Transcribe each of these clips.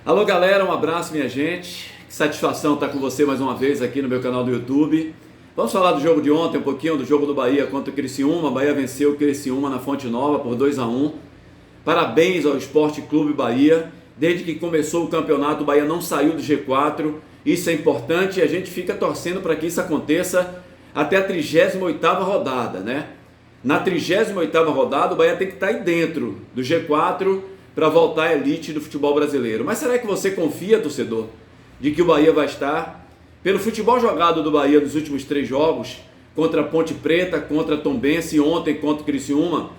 Alô galera, um abraço minha gente, que satisfação estar com você mais uma vez aqui no meu canal do YouTube. Vamos falar do jogo de ontem, um pouquinho do jogo do Bahia contra o Criciúma. A Bahia venceu o Criciúma na Fonte Nova por 2-1. Parabéns ao Esporte Clube Bahia. Desde que começou o campeonato, o Bahia não saiu do G4. Isso é importante e a gente fica torcendo para que isso aconteça até a 38ª rodada, né? Na 38ª rodada, o Bahia tem que estar aí dentro do G4 para voltar à elite do futebol brasileiro. Mas será que você confia, torcedor, de que o Bahia vai estar? Pelo futebol jogado do Bahia nos últimos 3 jogos, contra a Ponte Preta, contra a Tombense e ontem contra o Criciúma,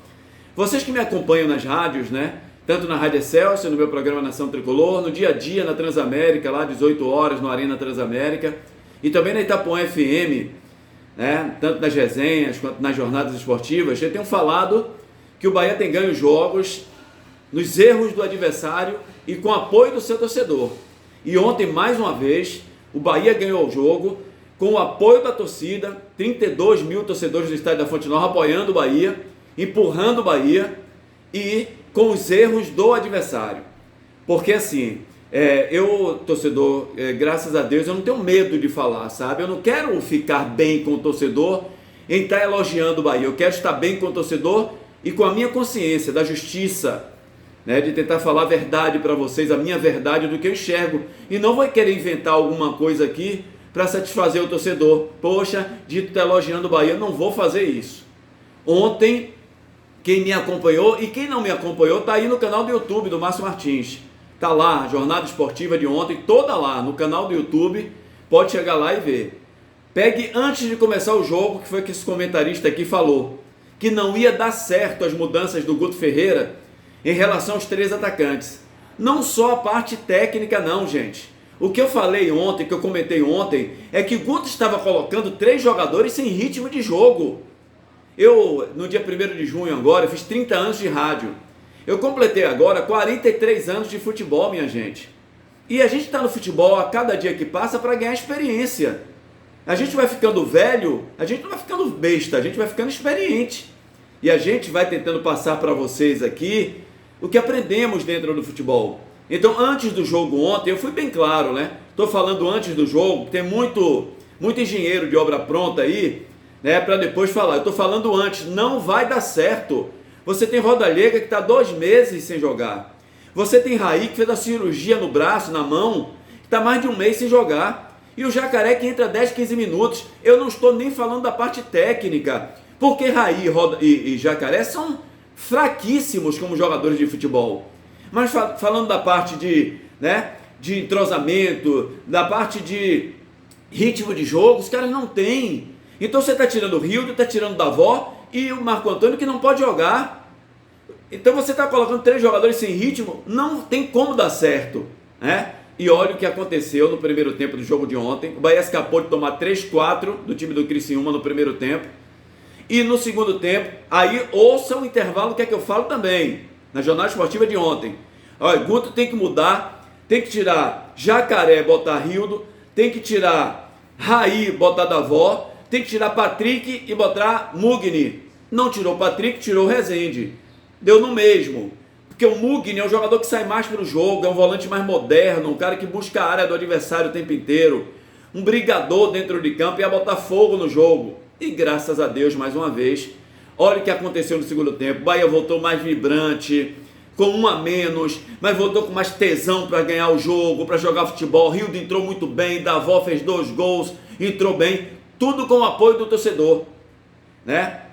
vocês que me acompanham nas rádios, né? Tanto na Rádio Excelsior, no meu programa Nação Tricolor, no dia a dia na Transamérica, lá 18 horas, no Arena Transamérica, e também na Itapuã FM, né? Tanto nas resenhas quanto nas jornadas esportivas, eu tenho falado que o Bahia tem ganho jogos nos erros do adversário e com apoio do seu torcedor. E ontem, mais uma vez, o Bahia ganhou o jogo com o apoio da torcida, 32 mil torcedores do estádio da Fonte Nova apoiando o Bahia, empurrando o Bahia e com os erros do adversário. Porque assim, eu, torcedor, graças a Deus, eu não tenho medo de falar, sabe? Eu não quero ficar bem com o torcedor em estar elogiando o Bahia. Eu quero estar bem com o torcedor e com a minha consciência da justiça, né, de tentar falar a verdade para vocês, a minha verdade do que eu enxergo. E não vou querer inventar alguma coisa aqui para satisfazer o torcedor. Poxa, Dito está elogiando o Bahia, não vou fazer isso. Ontem, quem me acompanhou e quem não me acompanhou, está aí no canal do YouTube do Márcio Martins. Está lá, a jornada esportiva de ontem, toda lá no canal do YouTube, pode chegar lá e ver. Pegue antes de começar o jogo, que foi que esse comentarista aqui falou, que não ia dar certo as mudanças do Guto Ferreira em relação aos 3 atacantes. Não só a parte técnica não, gente. O que eu falei ontem, que eu comentei ontem, é que o Guto estava colocando 3 jogadores sem ritmo de jogo. Eu, no dia 1º de junho agora, eu fiz 30 anos de rádio. Eu completei agora 43 anos de futebol, minha gente. E a gente está no futebol a cada dia que passa para ganhar experiência. A gente vai ficando velho, a gente não vai ficando besta, a gente vai ficando experiente. E a gente vai tentando passar para vocês aqui o que aprendemos dentro do futebol. Então, antes do jogo ontem, eu fui bem claro, né? Estou falando antes do jogo, tem muito engenheiro de obra pronta aí, né? Para depois falar. Eu estou falando antes, não vai dar certo. Você tem Rodalega que está 2 meses sem jogar. Você tem Raí que fez a cirurgia no braço, na mão, que está mais de 1 mês sem jogar. E o Jacaré que entra 10, 15 minutos. Eu não estou nem falando da parte técnica, porque Raí e Jacaré são fraquíssimos como jogadores de futebol. Mas falando da parte de entrosamento, da parte de ritmo de jogo, os caras não têm. Então você está tirando o Rildo, está tirando o Davó e o Marco Antônio que não pode jogar. Então você está colocando 3 jogadores sem ritmo, não tem como dar certo, né? E olha o que aconteceu no primeiro tempo do jogo de ontem. O Bahia escapou de tomar 3-4 do time do Criciúma no primeiro tempo. E no segundo tempo, aí ouça o intervalo que é que eu falo também, na jornada esportiva de ontem. Olha, Guto tem que mudar, tem que tirar Jacaré, botar Rildo, tem que tirar Raí, botar Davó, tem que tirar Patrick e botar Mugni. Não tirou Patrick, tirou Rezende. Deu no mesmo. Porque o Mugni é um jogador que sai mais pelo jogo, é um volante mais moderno, um cara que busca a área do adversário o tempo inteiro, um brigador dentro de campo e ia botar fogo no jogo. E graças a Deus, mais uma vez, olha o que aconteceu no segundo tempo. O Bahia voltou mais vibrante, com 1 a menos, mas voltou com mais tesão para ganhar o jogo, para jogar futebol. Rildo entrou muito bem, Davó fez 2 gols, entrou bem, tudo com o apoio do torcedor, né?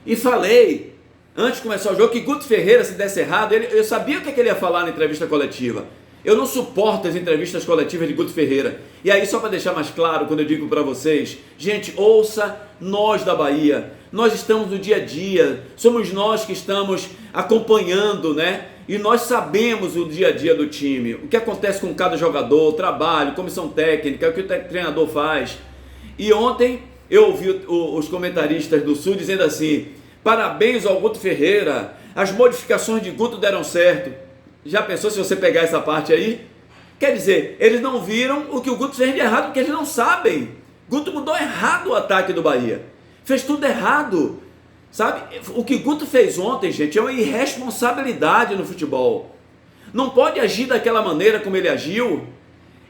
E falei, antes de começar o jogo, que Guto Ferreira, se desse errado, eu sabia o que ele ia falar na entrevista coletiva. Eu não suporto as entrevistas coletivas de Guto Ferreira. E aí, só para deixar mais claro, quando eu digo para vocês, gente, ouça nós da Bahia. Nós estamos no dia a dia, somos nós que estamos acompanhando, né? E nós sabemos o dia a dia do time, o que acontece com cada jogador, o trabalho, comissão técnica, o que o treinador faz. E ontem eu ouvi os comentaristas do Sul dizendo assim: parabéns ao Guto Ferreira, as modificações de Guto deram certo. Já pensou se você pegar essa parte aí? Quer dizer, eles não viram o que o Guto fez de errado, porque eles não sabem. Guto mudou errado o ataque do Bahia. Fez tudo errado. Sabe? O que Guto fez ontem, gente, é uma irresponsabilidade no futebol. não pode agir daquela maneira como ele agiu.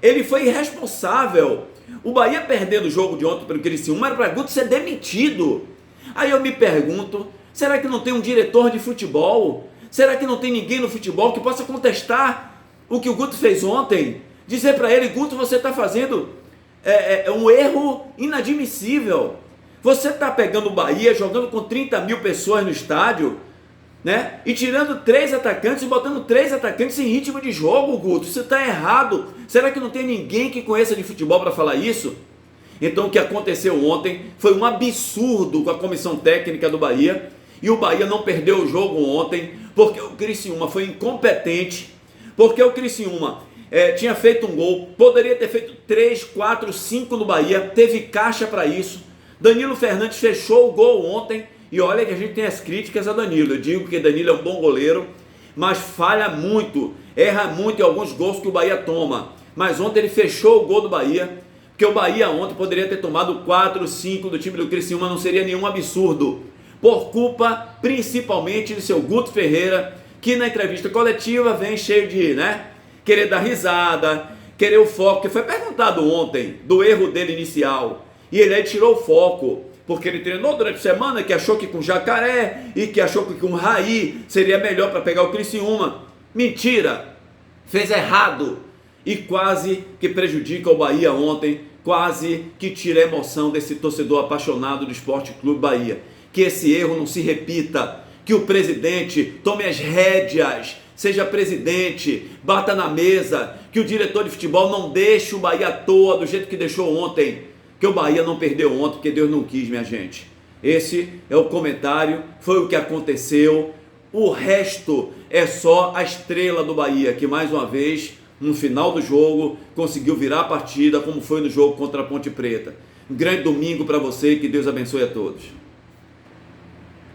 Ele foi irresponsável. O Bahia perdendo o jogo de ontem pelo Criciúma era para Guto ser demitido. Aí eu me pergunto, será que não tem um diretor de futebol? Será que não tem ninguém no futebol que possa contestar o que o Guto fez ontem? Dizer para ele, Guto, você está fazendo um erro inadmissível. Você está pegando o Bahia, jogando com 30 mil pessoas no estádio, né? E tirando 3 atacantes e botando 3 atacantes em ritmo de jogo, Guto. Você está errado. Será que não tem ninguém que conheça de futebol para falar isso? Então o que aconteceu ontem foi um absurdo com a comissão técnica do Bahia. E o Bahia não perdeu o jogo ontem porque o Criciúma foi incompetente, porque o Criciúma tinha feito um gol, poderia ter feito 3, 4, 5 no Bahia, teve caixa para isso. Danilo Fernandes fechou o gol ontem, e olha que a gente tem as críticas a Danilo. Eu digo que Danilo é um bom goleiro, mas falha muito, erra muito em alguns gols que o Bahia toma. Mas ontem ele fechou o gol do Bahia, porque o Bahia ontem poderia ter tomado 4, 5 do time do Criciúma, não seria nenhum absurdo. Por culpa principalmente do seu Guto Ferreira, que na entrevista coletiva vem cheio de, querer dar risada, querer o foco, que foi perguntado ontem do erro dele inicial, e ele aí tirou o foco, porque ele treinou durante a semana, que achou que com Jacaré, e que achou que com Raí seria melhor para pegar o Criciúma. Mentira! Fez errado, e quase que prejudica o Bahia ontem, quase que tira a emoção desse torcedor apaixonado do Sport Clube Bahia. Que esse erro não se repita, que o presidente tome as rédeas, seja presidente, bata na mesa, que o diretor de futebol não deixe o Bahia à toa do jeito que deixou ontem, que o Bahia não perdeu ontem, porque Deus não quis, minha gente. Esse é o comentário, foi o que aconteceu, o resto é só a estrela do Bahia, que mais uma vez, no final do jogo, conseguiu virar a partida, como foi no jogo contra a Ponte Preta. Um grande domingo para você, que Deus abençoe a todos.